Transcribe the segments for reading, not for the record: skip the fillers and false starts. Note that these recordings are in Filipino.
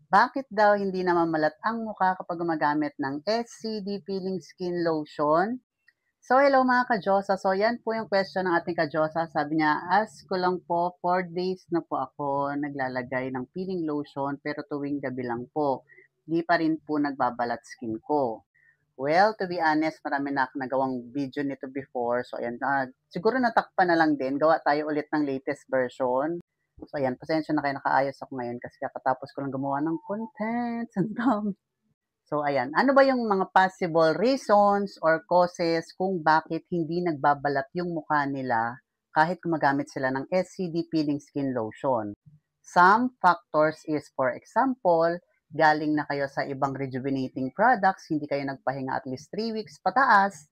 Bakit daw hindi namamalat ang mukha kapag gumagamit ng SCD Peeling Skin Lotion? So, hello mga ka-Diyosa. So, yan po yung question ng ating ka-Diyosa. Sabi niya, ask ko lang po, 4 days na po ako naglalagay ng peeling lotion pero tuwing gabi lang po. Di pa rin po nagbabalat skin ko. Well, to be honest, marami na akong nagawang video nito before. So, ayan, siguro natakpan na lang din. Gawa tayo ulit ng latest version. So, ayan, pasensya na kayo, nakaayos ako ngayon kasi kakatapos ko lang gumawa ng content. Ang dami. So, ayan, ano ba yung mga possible reasons or causes kung bakit hindi nagbabalat yung mukha nila kahit gumagamit sila ng SCD Peeling Skin Lotion? Some factors is, for example, galing na kayo sa ibang rejuvenating products, hindi kayo nagpahinga at least 3 weeks pataas,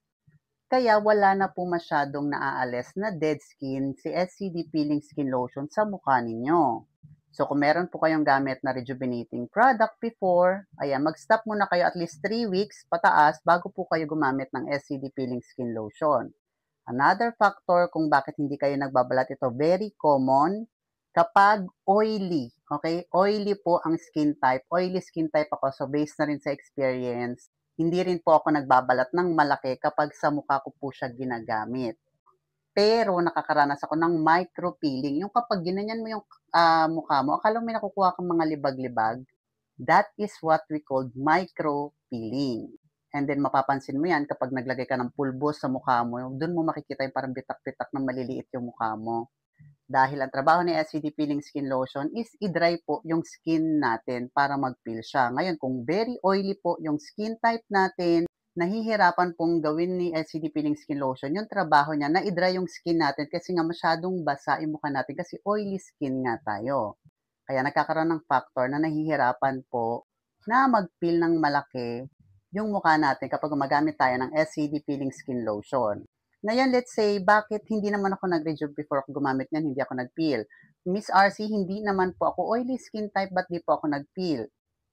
kaya wala na po masyadong naaalis na dead skin si SCD Peeling Skin Lotion sa mukha ninyo. So kung meron po kayong gamit na rejuvenating product before, ayan, mag-stop muna kayo at least 3 weeks pataas bago po kayo gumamit ng SCD Peeling Skin Lotion. Another factor kung bakit hindi kayo nagbabalat, ito very common kapag oily. Okay? Oily po ang skin type. Oily skin type ako, so based na rin sa experience, hindi rin po ako nagbabalat ng malaki kapag sa mukha ko po siya ginagamit. Pero nakakaranas ako ng micro-peeling. Yung kapag ginanyan mo yung mukha mo, akala mo may nakukuha kang mga libag-libag, that is what we call micro-peeling. And then mapapansin mo yan kapag naglagay ka ng pulbos sa mukha mo, doon mo makikita yung parang bitak-bitak ng maliliit yung mukha mo. Dahil ang trabaho ni SCD Peeling Skin Lotion is i-dry po yung skin natin para mag-peel siya. Ngayon, kung very oily po yung skin type natin, nahihirapan pong gawin ni SCD Peeling Skin Lotion yung trabaho niya na i-dry yung skin natin kasi nga masyadong basa yung mukha natin kasi oily skin nga tayo. Kaya nagkakaroon ng factor na nahihirapan po na mag-peel ng malaki yung mukha natin kapag gumagamit tayo ng SCD Peeling Skin Lotion. Ngayon, let's say, bakit hindi naman ako nag-rejuve before ako gumamit niyan, hindi ako nag-peel? Miss RC, hindi naman po ako oily skin type, but di po ako nag-peel?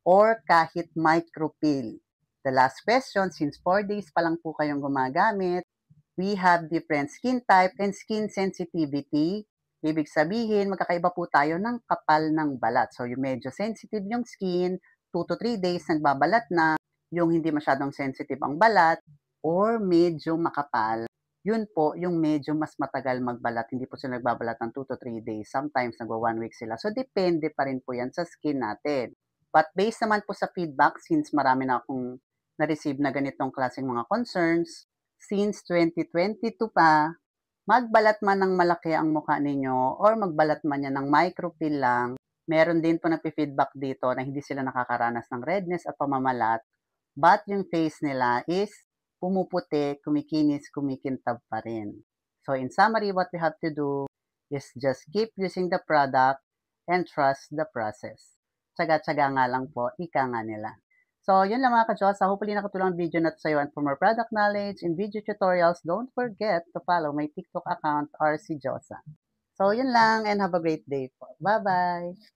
Or kahit micro-peel? The last question, since 4 days pa lang po kayong gumagamit, we have different skin type and skin sensitivity. Ibig sabihin, magkakaiba po tayo ng kapal ng balat. So, yung medyo sensitive yung skin, 2 to 3 days nagbabalat na, yung hindi masyadong sensitive ang balat, or medyo makapal, yun po, yung medyo mas matagal magbalat. Hindi po sila nagbabalat ng 2 to 3 days. Sometimes, nagwa 1 week sila. So, depende pa rin po yan sa skin natin. But based naman po sa feedback, since marami na akong na-receive na ganitong klaseng mga concerns, since 2022 pa, magbalat man ng malaki ang mukha ninyo or magbalat man yan ng micropeel lang, meron din po nagpi-feedback dito na hindi sila nakakaranas ng redness at pamamalat, but yung face nila is pumuputi, kumikinis, kumikintab pa rin. So in summary, what we have to do is just keep using the product and trust the process. Tsaga-tsaga nga lang po, ika nga nila. So, yun lang mga ka-Diyosa. Hopefully nakatulong ang video na to sa'yo. And for more product knowledge and video tutorials, don't forget to follow my TikTok account, RC Diyosa. So, yun lang and have a great day po. Bye-bye!